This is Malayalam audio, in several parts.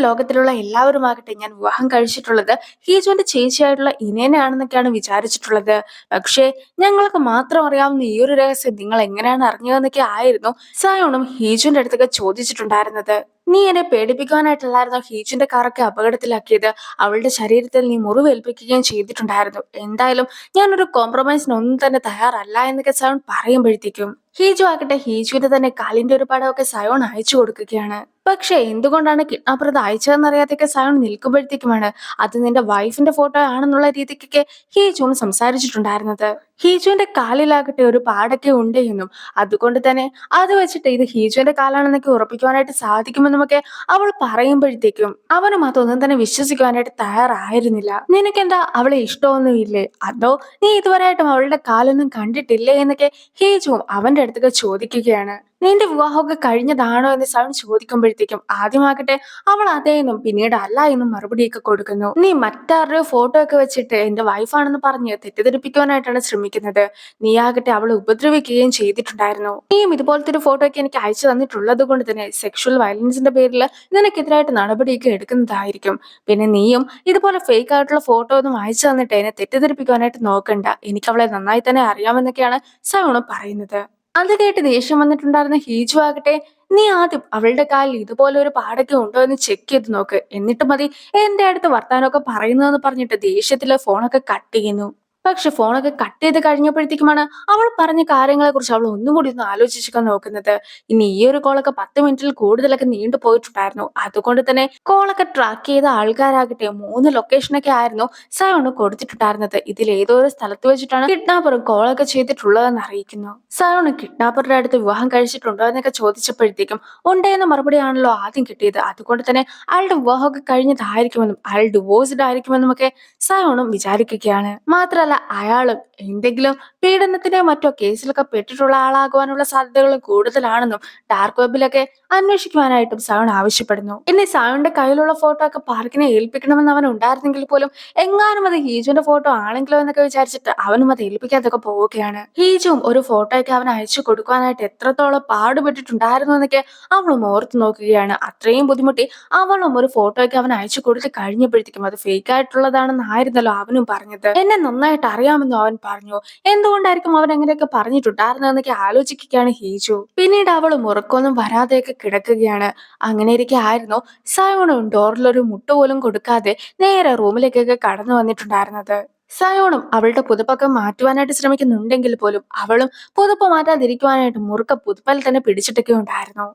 ലോകത്തിലുള്ള എല്ലാവരുമാകട്ടെ ഞാൻ വിവാഹം കഴിച്ചിട്ടുള്ളത് ഹീജോന്റെ ചേച്ചിയായിട്ടുള്ള ഇനേനെയാണെന്നൊക്കെയാണ് വിചാരിച്ചിട്ടുള്ളത്. പക്ഷേ ഞങ്ങൾക്ക് മാത്രം അറിയാവുന്ന ഈ ഒരു രഹസ്യം നിങ്ങൾ എങ്ങനെയാണ് അറിഞ്ഞതെന്നൊക്കെ ആയിരുന്നു സയോണും ഹീജുന്റെ അടുത്തൊക്കെ ചോദിച്ചിട്ടുണ്ടായിരുന്നത്. നീ എന്നെ പേടിപ്പിക്കാനായിട്ടല്ലായിരുന്നോ ഹീജുന്റെ കാറൊക്കെ അപകടത്തിലാക്കിയത്? അവളുടെ ശരീരത്തിൽ നീ മുറിവേൽപ്പിക്കുകയും ചെയ്തിട്ടുണ്ടായിരുന്നു. എന്തായാലും ഞാനൊരു കോംപ്രമൈസിനൊന്നും തന്നെ തയ്യാറല്ല എന്നൊക്കെ സയോൺ പറയുമ്പോഴത്തേക്കും ഹീജു ആകട്ടെ ഹീജുവിന്റെ തന്നെ കാലിന്റെ ഒരു പടമൊക്കെ സയോൺ അയച്ചു കൊടുക്കുകയാണ്. പക്ഷെ എന്തുകൊണ്ടാണ് കിഡ്നാപ്പർ ഇത് അയച്ചതെന്നറിയാതൊക്കെ സയോൺ നിൽക്കുമ്പോഴത്തേക്കുമാണ് അത് നിന്റെ വൈഫിന്റെ ഫോട്ടോ ആണെന്നുള്ള രീതിക്കൊക്കെ ഹീജുൻ സംസാരിച്ചിട്ടുണ്ടായിരുന്നത്. ഹീജുവിന്റെ കാലിലാകട്ടെ ഒരു പാടൊക്കെ ഉണ്ട് എന്നും അതുകൊണ്ട് തന്നെ അത് വെച്ചിട്ട് ഇത് ഹീജുവിന്റെ കാലാണെന്നൊക്കെ ഉറപ്പിക്കുവാനായിട്ട് സാധിക്കുമെന്നുമൊക്കെ അവൾ പറയുമ്പോഴത്തേക്കും അവനും അതൊന്നും തന്നെ വിശ്വസിക്കുവാനായിട്ട് തയ്യാറായിരുന്നില്ല. നിനക്കെന്താ അവളെ ഇഷ്ടമൊന്നുമില്ലേ, അതോ നീ ഇതുവരെയായിട്ടും അവളുടെ കാലൊന്നും കണ്ടിട്ടില്ലേ എന്നൊക്കെ ഹീജുവും അവന്റെ അടുത്തൊക്കെ ചോദിക്കുകയാണ്. നിന്റെ വിവാഹമൊക്കെ കഴിഞ്ഞതാണോ എന്ന് സൗൺ ചോദിക്കുമ്പോഴത്തേക്കും ആദ്യമാകട്ടെ അവൾ അതേ എന്നും പിന്നീട് അല്ല എന്നും മറുപടിയൊക്കെ കൊടുക്കുന്നു. നീ മറ്റാരുടെയോ ഫോട്ടോ ഒക്കെ വെച്ചിട്ട് എന്റെ വൈഫാണെന്ന് പറഞ്ഞ് തെറ്റിദ്ധരിപ്പിക്കുവാനായിട്ടാണ് ശ്രമിക്കുന്നത്. നീ ആകട്ടെ അവളെ ഉപദ്രവിക്കുകയും ചെയ്തിട്ടുണ്ടായിരുന്നു. നീയും ഇതുപോലത്തെ ഒരു ഫോട്ടോ ഒക്കെ എനിക്ക് അയച്ചു തന്നിട്ടുള്ളത് കൊണ്ട് തന്നെ സെക്ഷൽ വയലൻസിന്റെ പേരിൽ നിനക്കെതിരായിട്ട് നടപടിയൊക്കെ എടുക്കുന്നതായിരിക്കും. പിന്നെ നീയും ഇതുപോലെ ഫേക്ക് ആയിട്ടുള്ള ഫോട്ടോ ഒന്നും അയച്ചു തന്നിട്ട് എന്നെ തെറ്റിദ്ധരിപ്പിക്കുവാനായിട്ട് നോക്കണ്ട. എനിക്ക് അവളെ നന്നായി തന്നെ അറിയാമെന്നൊക്കെയാണ് സയോണ പറയുന്നത്. അത് കേട്ട് ദേഷ്യം വന്നിട്ടുണ്ടായിരുന്ന ഹീജു ആകട്ടെ നീ ആദ്യം അവളുടെ കാലിൽ ഇതുപോലെ ഒരു പാടൊക്കെ ഉണ്ടോ എന്ന് ചെക്ക് ചെയ്ത് നോക്ക്, എന്നിട്ട് മതി എന്റെ അടുത്ത് വർത്താനമൊക്കെ പറയുന്നതെന്ന് പറഞ്ഞിട്ട് ദേഷ്യത്തില് ഫോണൊക്കെ കട്ട് ചെയ്യുന്നു. പക്ഷെ ഫോണൊക്കെ കട്ട് ചെയ്ത് കഴിഞ്ഞപ്പോഴത്തേക്കുമാണ് അവൾ പറഞ്ഞ കാര്യങ്ങളെ കുറിച്ച് അവൾ ഒന്നും കൂടി ഒന്ന് ആലോചിച്ചൊക്കെ നോക്കുന്നത്. ഇനി ഈ ഒരു കോളൊക്കെ 10 മിനിറ്റിൽ കൂടുതലൊക്കെ നീണ്ടു പോയിട്ടുണ്ടായിരുന്നു. അതുകൊണ്ട് തന്നെ കോളൊക്കെ ട്രാക്ക് ചെയ്ത ആൾക്കാരാകട്ടെ 3 ലൊക്കേഷനൊക്കെ ആയിരുന്നു സയോണ് കൊടുത്തിട്ടുണ്ടായിരുന്നത്. ഇതിൽ ഏതോ ഒരു സ്ഥലത്ത് വെച്ചിട്ടാണ് കിഡ്നാപ്പർ കോളൊക്കെ ചെയ്തിട്ടുള്ളതെന്ന് അറിയിക്കുന്നു. സയോണ് കിഡ്നാപ്പറുടെ അടുത്ത് വിവാഹം കഴിച്ചിട്ടുണ്ടോ എന്നൊക്കെ ചോദിച്ചപ്പോഴത്തേക്കും ഉണ്ടെന്ന മറുപടിയാണല്ലോ ആദ്യം കിട്ടിയത്. അതുകൊണ്ട് തന്നെ അയാളുടെ വിവാഹമൊക്കെ കഴിഞ്ഞതായിരിക്കുമെന്നും അയാൾ ഡിവോഴ്സ്ഡ് ആയിരിക്കുമെന്നും ഒക്കെ സയോണും വിചാരിക്കുകയാണ്. മാത്രല്ല അയാളും എന്തെങ്കിലും പീഡനത്തിനോ മറ്റോ കേസിലൊക്കെ പെട്ടിട്ടുള്ള ആളാകുവാനുള്ള സാധ്യതകൾ കൂടുതലാണെന്നും ഡാർക്ക് വെബിലൊക്കെ അന്വേഷിക്കുവാനായിട്ടും സയോൺ ആവശ്യപ്പെടുന്നു. ഇനി സയോണിന്റെ കയ്യിലുള്ള ഫോട്ടോ ഒക്കെ പാർക്കിനെ ഏൽപ്പിക്കണമെന്ന് അവൻ ഉണ്ടായിരുന്നെങ്കിൽ പോലും എങ്ങാനും അത് ഹീജുവിന്റെ ഫോട്ടോ ആണെങ്കിലോ എന്നൊക്കെ വിചാരിച്ചിട്ട് അവനും അത് ഏൽപ്പിക്കാതൊക്കെ പോവുകയാണ്. ഹീജുവും ഒരു ഫോട്ടോ ഒക്കെ അവൻ അയച്ചു കൊടുക്കുവാനായിട്ട് എത്രത്തോളം പാടുപെട്ടിട്ടുണ്ടായിരുന്നു എന്നൊക്കെ അവളും ഓർത്തു നോക്കുകയാണ്. അത്രയും ബുദ്ധിമുട്ടി അവളും ഒരു ഫോട്ടോ ഒക്കെ അവൻ അയച്ചു കൊടുത്ത് കഴിഞ്ഞപ്പോഴത്തേക്കും അത് ഫേക്ക് ആയിട്ടുള്ളതാണെന്നായിരുന്നല്ലോ അവനും പറഞ്ഞത്. എന്നെ നന്നായിട്ട് അറിയാമെന്നും അവൻ പറഞ്ഞു. എന്തുകൊണ്ടായിരിക്കും അവൻ അങ്ങനെയൊക്കെ പറഞ്ഞിട്ടുണ്ടായിരുന്നതെന്നൊക്കെ ആലോചിക്കുകയാണ് ഹീജു. പിന്നീട് അവൾ ഉറക്കമൊന്നും വരാതെയൊക്കെ കിടക്കുകയാണ്. അങ്ങനെ ഇരിക്കെ ആയിരുന്നു സയോണും ഡോറിലൊരു മുട്ടുപോലും കൊടുക്കാതെ നേരെ റൂമിലേക്കൊക്കെ കടന്നു വന്നിട്ടുണ്ടായിരുന്നത്. സയോണും അവളുടെ പുതുപ്പൊക്കെ മാറ്റുവാനായിട്ട് ശ്രമിക്കുന്നുണ്ടെങ്കിൽ പോലും അവളും പുതുപ്പ് മാറ്റാതിരിക്കുവാനായിട്ട് മുറുക്ക പുതുപ്പൽ തന്നെ പിടിച്ചിട്ടൊക്കെ ഉണ്ടായിരുന്നു.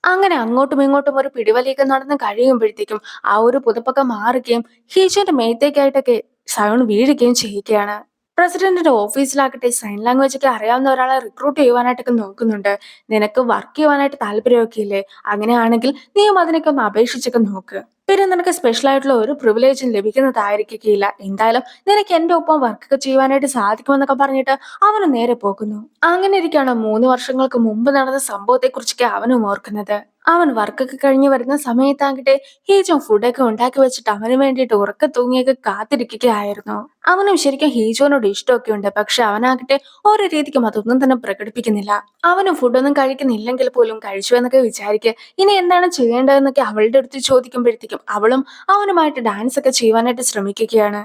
അങ്ങനെ അങ്ങോട്ടും ഇങ്ങോട്ടും ഒരു പിടിവലിയൊക്കെ നടന്ന് കഴിയുമ്പോഴത്തേക്കും ആ ഒരു പുതുപ്പൊക്കെ മാറുകയും ഹീജുവിന്റെ മേത്തേക്കായിട്ടൊക്കെ സയോൺ വീഴുകയും ചെയ്യുകയാണ്. പ്രസിഡന്റിന്റെ ഓഫീസിലാകട്ടെ സൈൻ ലാംഗ്വേജ് ഒക്കെ അറിയാവുന്ന ഒരാളെ റിക്രൂട്ട് ചെയ്യുവാനായിട്ടൊക്കെ നോക്കുന്നുണ്ട്. നിനക്ക് വർക്ക് ചെയ്യുവാനായിട്ട് താല്പര്യമൊക്കെ ഇല്ലേ? അങ്ങനെയാണെങ്കിൽ നീയും അതിനൊക്കെ ഒന്ന് അപേക്ഷിച്ചൊക്കെ നോക്ക്. പിന്നെ നിനക്ക് സ്പെഷ്യൽ ആയിട്ടുള്ള ഒരു പ്രിവിലേജും ലഭിക്കുന്നതായിരിക്കില്ല. എന്തായാലും നിനക്ക് എന്റെ ഒപ്പം വർക്കൊക്കെ ചെയ്യുവാനായിട്ട് സാധിക്കുമെന്നൊക്കെ പറഞ്ഞിട്ട് അവന് നേരെ പോകുന്നു. അങ്ങനെ ഇരിക്കുകയാണ് 3 വർഷങ്ങൾക്ക് മുമ്പ് നടന്ന സംഭവത്തെ കുറിച്ചൊക്കെ അവനും ഓർക്കുന്നത്. അവൻ വർക്കൊക്കെ കഴിഞ്ഞ് വരുന്ന സമയത്താകട്ടെ ഹീജും ഫുഡൊക്കെ ഉണ്ടാക്കി വെച്ചിട്ട് അവന് വേണ്ടിയിട്ട് ഉറക്ക തൂങ്ങിയൊക്കെ കാത്തിരിക്കുകയായിരുന്നു. അവനും ശരിക്കും ഹീജോനോട് ഇഷ്ടമൊക്കെ ഉണ്ട്. പക്ഷെ അവനാകട്ടെ ഓരോ രീതിക്കും അതൊന്നും തന്നെ പ്രകടിപ്പിക്കുന്നില്ല. അവനും ഫുഡൊന്നും കഴിക്കുന്നില്ലെങ്കിൽ പോലും കഴിച്ചു എന്നൊക്കെ വിചാരിക്കുക. ഇനി എന്താണ് ചെയ്യേണ്ടതെന്നൊക്കെ അവളുടെ അടുത്ത് ചോദിക്കുമ്പോഴത്തേക്കും അവളും അവനുമായിട്ട് ഡാൻസ് ഒക്കെ ചെയ്യുവാനായിട്ട് ശ്രമിക്കുകയാണ്.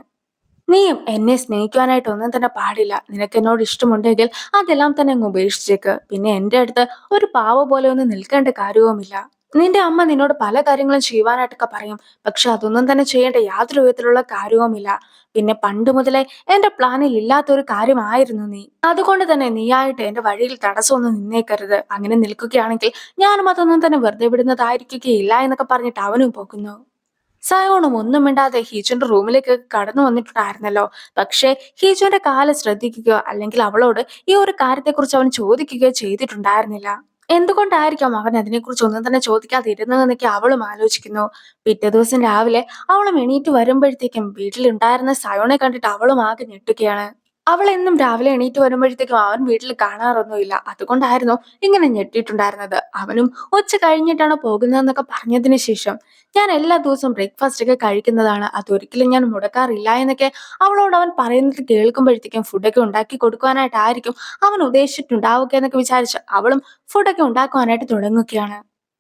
നീയും എന്നെ സ്നേഹിക്കുവാനായിട്ട് ഒന്നും തന്നെ പാടില്ല. നിനക്ക് എന്നോട് ഇഷ്ടമുണ്ടെങ്കിൽ അതെല്ലാം തന്നെ അങ്ങ് ഉപേക്ഷിച്ചേക്ക്. പിന്നെ എന്റെ അടുത്ത് ഒരു പാവ പോലെ ഒന്നും നിൽക്കേണ്ട കാര്യവുമില്ല. നിന്റെ അമ്മ നിന്നോട് പല കാര്യങ്ങളും ചെയ്യുവാനായിട്ടൊക്കെ പറയും. പക്ഷെ അതൊന്നും തന്നെ ചെയ്യേണ്ട യാതൊരു വിധത്തിലുള്ള കാര്യവുമില്ല. പിന്നെ പണ്ട് മുതലേ എന്റെ പ്ലാനിൽ ഇല്ലാത്ത ഒരു കാര്യമായിരുന്നു നീ. അതുകൊണ്ട് തന്നെ നീയായിട്ട് എന്റെ വഴിയിൽ തടസ്സമൊന്നും നിന്നേക്കരുത്. അങ്ങനെ നിൽക്കുകയാണെങ്കിൽ ഞാനും അതൊന്നും തന്നെ വെറുതെ വിടുന്നതായിരിക്കുകയില്ല എന്നൊക്കെ പറഞ്ഞിട്ട് അവനും പോകുന്നു. സയോണും ഒന്നും മിണ്ടാതെ ഹീജുന്റെ റൂമിലേക്ക് കടന്നു വന്നിട്ടുണ്ടായിരുന്നല്ലോ. പക്ഷെ ഹീജുന്റെ കാല് ശ്രദ്ധിക്കുകയോ അല്ലെങ്കിൽ അവളോട് ഈ ഒരു കാര്യത്തെക്കുറിച്ച് അവൻ ചോദിക്കുകയോ ചെയ്തിട്ടുണ്ടായിരുന്നില്ല. എന്തുകൊണ്ടായിരിക്കാം അവൻ അതിനെക്കുറിച്ച് ഒന്നും തന്നെ ചോദിക്കാതിരുന്നതെന്നൊക്കെ അവളും ആലോചിക്കുന്നു. പിറ്റേ ദിവസം രാവിലെ അവളും എണീറ്റ് വരുമ്പോഴത്തേക്കും വീട്ടിലുണ്ടായിരുന്ന സയോണെ കണ്ടിട്ട് അവളും ആകെ ഞെട്ടുകയാണ്. അവൾ എന്നും രാവിലെ എണീറ്റ് വരുമ്പോഴത്തേക്കും അവൻ വീട്ടിൽ കാണാറൊന്നുമില്ല. അതുകൊണ്ടായിരുന്നു ഇങ്ങനെ ഞെട്ടിയിട്ടുണ്ടായിരുന്നത്. അവനും ഉച്ച കഴിഞ്ഞിട്ടാണ് പോകുന്നതെന്നൊക്കെ പറഞ്ഞതിന് ശേഷം ഞാൻ എല്ലാ ദിവസവും ബ്രേക്ക്ഫാസ്റ്റ് ഒക്കെ കഴിക്കുന്നതാണ്, അതൊരിക്കലും ഞാൻ മുടക്കാറില്ല എന്നൊക്കെ അവളോട് അവൻ പറയുന്നത് കേൾക്കുമ്പോഴത്തേക്കും ഫുഡൊക്കെ ഉണ്ടാക്കി കൊടുക്കുവാനായിട്ടായിരിക്കും അവൻ ഉദ്ദേശിച്ചിട്ടുണ്ടാവുക എന്നൊക്കെ വിചാരിച്ച് അവളും ഫുഡൊക്കെ ഉണ്ടാക്കുവാനായിട്ട് തുടങ്ങുകയാണ്.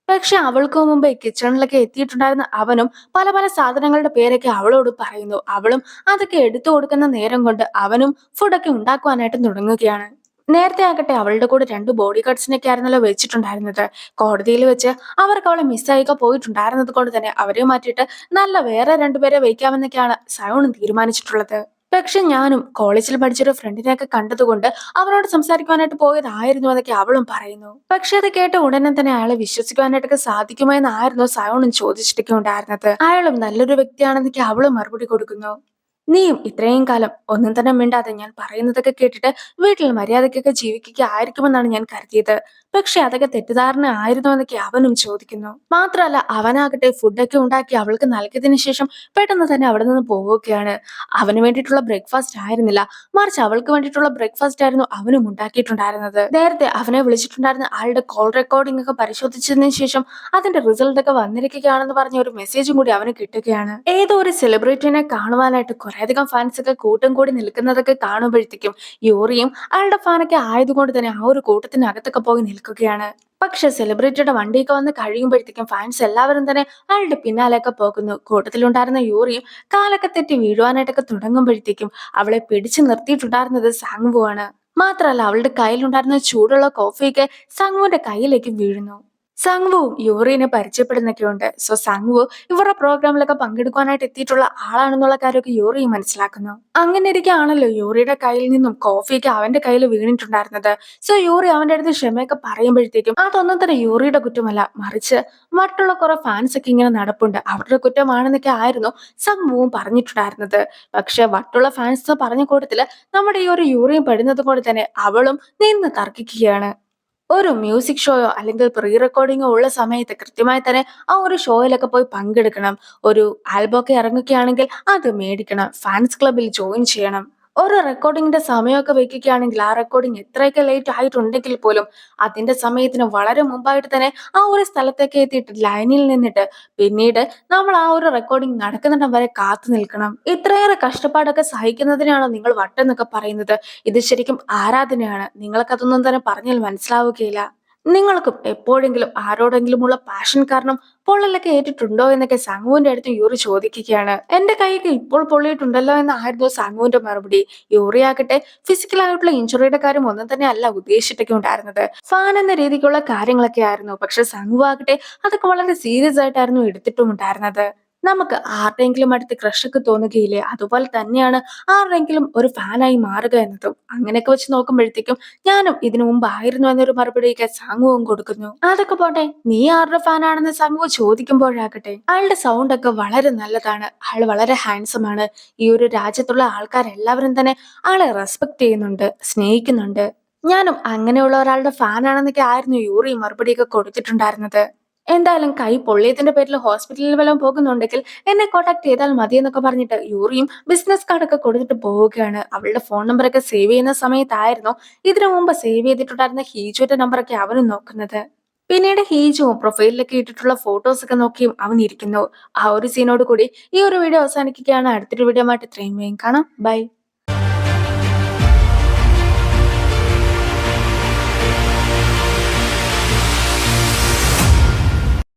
പക്ഷെ അവൾക്ക് മുമ്പ് കിച്ചണിലൊക്കെ എത്തിയിട്ടുണ്ടായിരുന്ന അവനും പല പല സാധനങ്ങളുടെ പേരൊക്കെ അവളോട് പറയുന്നു. അവളും അതൊക്കെ എടുത്തു കൊടുക്കുന്ന നേരം കൊണ്ട് അവനും ഫുഡൊക്കെ ഉണ്ടാക്കുവാനായിട്ട് തുടങ്ങുകയാണ്. നേരത്തെ ആകട്ടെ അവളുടെ കൂടെ 2 ബോഡി ഗാർഡ്സിനൊക്കെ ആയിരുന്നല്ലോ വെച്ചിട്ടുണ്ടായിരുന്നത്. കോടതിയിൽ വെച്ച് അവർക്ക് അവളെ മിസ്സായിക്കെ പോയിട്ടുണ്ടായിരുന്നത് കൊണ്ട് തന്നെ അവരെ മാറ്റിയിട്ട് നല്ല വേറെ 2 പേരെ വയ്ക്കാമെന്നൊക്കെയാണ് സയോണും തീരുമാനിച്ചിട്ടുള്ളത്. പക്ഷെ ഞാനും കോളേജിൽ പഠിച്ചൊരു ഫ്രണ്ടിനെയൊക്കെ കണ്ടതുകൊണ്ട് അവനോട് സംസാരിക്കുവാനായിട്ട് പോയതായിരുന്നു എന്നൊക്കെ അവളും പറയുന്നു. പക്ഷെ അത് കേട്ട ഉടനെ തന്നെ അയാളെ വിശ്വസിക്കുവാനായിട്ടൊക്കെ സാധിക്കുമോ എന്നായിരുന്നു സയോണും ചോദിച്ചിട്ടൊക്കെ ഉണ്ടായിരുന്നത്. അയാളും നല്ലൊരു വ്യക്തിയാണെന്നൊക്കെ അവളും മറുപടി കൊടുക്കുന്നു. നീയും ഇത്രയും കാലം ഒന്നും തന്നെ മിണ്ടാതെ ഞാൻ പറയുന്നതൊക്കെ കേട്ടിട്ട് വീട്ടിൽ മര്യാദയ്ക്കൊക്കെ ജീവിക്കുക ആയിരിക്കുമെന്നാണ് ഞാൻ കരുതിയത്. പക്ഷെ അതൊക്കെ തെറ്റിദ്ധാരണ ആയിരുന്നു എന്നൊക്കെ അവനും ചോദിക്കുന്നു. മാത്രമല്ല അവനാകട്ടെ ഫുഡൊക്കെ ഉണ്ടാക്കി അവൾക്ക് നൽകിയതിനു ശേഷം പെട്ടെന്ന് തന്നെ അവിടെ നിന്ന് പോവുകയാണ്. അവന് വേണ്ടിയിട്ടുള്ള ബ്രേക്ക്ഫാസ്റ്റ് ആയിരുന്നില്ല, മറിച്ച് അവൾക്ക് വേണ്ടിയിട്ടുള്ള ബ്രേക്ക്ഫാസ്റ്റ് ആയിരുന്നു അവനും ഉണ്ടാക്കിയിട്ടുണ്ടായിരുന്നത്. നേരത്തെ അവനെ വിളിച്ചിട്ടുണ്ടായിരുന്ന ആളുടെ കോൾ റെക്കോർഡിംഗ് ഒക്കെ പരിശോധിച്ചതിന് ശേഷം അതിന്റെ റിസൾട്ട് ഒക്കെ വന്നിരിക്കുകയാണെന്ന് പറഞ്ഞ ഒരു മെസ്സേജും കൂടി അവന് കിട്ടുകയാണ്. ഏതോ ഒരു സെലിബ്രിറ്റിനെ കാണുവാനായിട്ട് കുറേയധികം ഫാൻസ് ഒക്കെ കൂട്ടം കൂടി നിൽക്കുന്നതൊക്കെ കാണുമ്പോഴത്തേക്കും യൂറിയും അയാളുടെ ഫാനൊക്കെ ആയതുകൊണ്ട് തന്നെ ആ ഒരു കൂട്ടത്തിനകത്തൊക്കെ പോയി നിൽക്കുകയാണ്. പക്ഷെ സെലിബ്രിറ്റിയുടെ വണ്ടിയൊക്കെ വന്ന് കഴിയുമ്പോഴത്തേക്കും ഫാൻസ് എല്ലാവരും തന്നെ അയാളുടെ പിന്നാലെയൊക്കെ പോകുന്നു. കൂട്ടത്തിലുണ്ടായിരുന്ന യൂറിയും കാലൊക്കെ തെറ്റി വീഴുവാനായിട്ടൊക്കെ തുടങ്ങുമ്പോഴത്തേക്കും അവളെ പിടിച്ചു നിർത്തിയിട്ടുണ്ടായിരുന്നത് സാങ്വു ആണ്. മാത്രമല്ല അവളുടെ കയ്യിലുണ്ടായിരുന്ന ചൂടുള്ള കോഫിയൊക്കെ സാങ്വുവിന്റെ കയ്യിലേക്ക് വീഴുന്നു. സാങ്വുവും യൂറിനെ പരിചയപ്പെടുന്നൊക്കെയുണ്ട്. സോ സാങ്വു ഇവരുടെ പ്രോഗ്രാമിലൊക്കെ പങ്കെടുക്കാനായിട്ട് എത്തിയിട്ടുള്ള ആളാണെന്നുള്ള കാര്യമൊക്കെ യൂറി മനസ്സിലാക്കുന്നു. അങ്ങനെ ഇരിക്കുകയാണല്ലോ യൂറിയുടെ കയ്യിൽ നിന്നും കോഫിയൊക്കെ അവന്റെ കയ്യിൽ വീണിട്ടുണ്ടായിരുന്നത്. സോ യൂറി അവന്റെ അടുത്ത് ക്ഷമയൊക്കെ പറയുമ്പോഴത്തേക്കും അതൊന്നും തന്നെ യൂറിയുടെ കുറ്റമല്ല, മറിച്ച് മറ്റുള്ള കുറെ ഫാൻസ് ഒക്കെ ഇങ്ങനെ നടപ്പുണ്ട്, അവരുടെ കുറ്റമാണെന്നൊക്കെ ആയിരുന്നു സാങ്വുവും പറഞ്ഞിട്ടുണ്ടായിരുന്നത്. പക്ഷെ മറ്റുള്ള ഫാൻസ് പറഞ്ഞ കൂട്ടത്തില് നമ്മുടെ ഈ ഒരു യൂറിയും പെടുന്നത് കൊണ്ട് തന്നെ അവളും നിന്ന് തർക്കിക്കുകയാണ്. ഒരു മ്യൂസിക് ഷോയോ അല്ലെങ്കിൽ പ്രീ റെക്കോർഡിങ്ങോ ഉള്ള സമയത്ത് കൃത്യമായി തന്നെ ആ ഒരു ഷോയിലൊക്കെ പോയി പങ്കെടുക്കണം. ഒരു ആൽബം ഒക്കെ ഇറങ്ങുകയാണെങ്കിൽ അത് മേടിക്കണം. ഫാൻസ് ക്ലബിൽ ജോയിൻ ചെയ്യണം. ഒരു റെക്കോർഡിങ്ങിന്റെ സമയമൊക്കെ വെക്കുകയാണെങ്കിൽ ആ റെക്കോർഡിംഗ് എത്രയൊക്കെ ലേറ്റ് ആയിട്ടുണ്ടെങ്കിൽ പോലും അതിന്റെ സമയത്തിന് വളരെ മുമ്പായിട്ട് തന്നെ ആ ഒരു സ്ഥലത്തേക്ക് എത്തിയിട്ട് ലൈനിൽ നിന്നിട്ട് പിന്നീട് നമ്മൾ ആ ഒരു റെക്കോർഡിംഗ് നടക്കുന്നിടം വരെ കാത്തു നിൽക്കണം. ഇത്രയേറെ കഷ്ടപ്പാടൊക്കെ സഹിക്കുന്നതിനാണോ നിങ്ങൾ വട്ടെന്നൊക്കെ പറയുന്നത്? ഇത് ശരിക്കും ആരാധനയാണ്. നിങ്ങൾക്കതൊന്നും തന്നെ പറഞ്ഞാൽ മനസ്സിലാവുകയില്ല. നിങ്ങൾക്കും എപ്പോഴെങ്കിലും ആരോടെങ്കിലുമുള്ള പാഷൻ കാരണം പൊള്ളലൊക്കെ ഏറ്റിട്ടുണ്ടോ എന്നൊക്കെ സാങ്വുവിന്റെ അടുത്ത് യൂറി ചോദിക്കുകയാണ്. എന്റെ കൈയൊക്കെ ഇപ്പോൾ പൊള്ളിയിട്ടുണ്ടല്ലോ എന്നായിരുന്നു സാങ്വുവിന്റെ മറുപടി. യൂറി ആകട്ടെ ഫിസിക്കൽ ആയിട്ടുള്ള ഇഞ്ചുറിയുടെ കാര്യം ഒന്നും തന്നെ അല്ല ഉദ്ദേശിച്ചിട്ടൊക്കെ ഉണ്ടായിരുന്നത്. ഫാൻ എന്ന രീതിക്കുള്ള കാര്യങ്ങളൊക്കെ ആയിരുന്നു. പക്ഷെ സാങ്വു ആകട്ടെ അതൊക്കെ വളരെ സീരിയസ് ആയിട്ടായിരുന്നു എടുത്തിട്ടും ഉണ്ടായിരുന്നത്. നമുക്ക് ആരുടെയെങ്കിലും അടുത്ത് ക്രഷൊക്കെ തോന്നുകയില്ലേ, അതുപോലെ തന്നെയാണ് ആരുടെയെങ്കിലും ഒരു ഫാനായി മാറുക എന്നതും. അങ്ങനെയൊക്കെ വെച്ച് നോക്കുമ്പോഴത്തേക്കും ഞാനും ഇതിനു മുമ്പ് ആയിരുന്നു എന്നൊരു മറുപടിയൊക്കെ സാങ്വുവും കൊടുക്കുന്നു. അതൊക്കെ പോട്ടെ, നീ ആരുടെ ഫാനാണെന്ന് സാങ്വു ചോദിക്കുമ്പോഴാകട്ടെ അയാളുടെ സൗണ്ട് ഒക്കെ വളരെ നല്ലതാണ്, അയാൾ വളരെ ഹാൻസം ആണ്, ഈ ഒരു രാജ്യത്തുള്ള ആൾക്കാരെല്ലാവരും തന്നെ ആളെ റെസ്പെക്ട് ചെയ്യുന്നുണ്ട്, സ്നേഹിക്കുന്നുണ്ട്. ഞാനും അങ്ങനെയുള്ള ഒരാളുടെ ഫാനാണെന്നൊക്കെ ആയിരുന്നു യൂറി മറുപടിയൊക്കെ കൊടുത്തിട്ടുണ്ടായിരുന്നത്. എന്തായാലും കൈ പൊള്ളിയതിന്റെ പേരിൽ ഹോസ്പിറ്റലിൽ വല്ലതും പോകുന്നുണ്ടെങ്കിൽ എന്നെ കോൺടാക്ട് ചെയ്താൽ മതി എന്നൊക്കെ പറഞ്ഞിട്ട് യൂറിയും ബിസിനസ് കാർഡൊക്കെ കൊടുത്തിട്ട് പോവുകയാണ്. അവളുടെ ഫോൺ നമ്പറൊക്കെ സേവ് ചെയ്യുന്ന സമയത്തായിരുന്നു ഇതിനു മുമ്പ് സേവ് ചെയ്തിട്ടുണ്ടായിരുന്ന ഹീജുവിന്റെ നമ്പറൊക്കെ അവനും നോക്കുന്നത്. പിന്നീട് ഹീജുവും പ്രൊഫൈലിലൊക്കെ ഇട്ടിട്ടുള്ള ഫോട്ടോസ് ഒക്കെ നോക്കിയും അവൻ ഇരിക്കുന്നു. ആ ഒരു സീനോട് കൂടി ഈ ഒരു വീഡിയോ അവസാനിക്കുകയാണ്. അടുത്തൊരു വീഡിയോ ആയിട്ട് ഇത്രയും വേഗം കാണാം. ബൈ.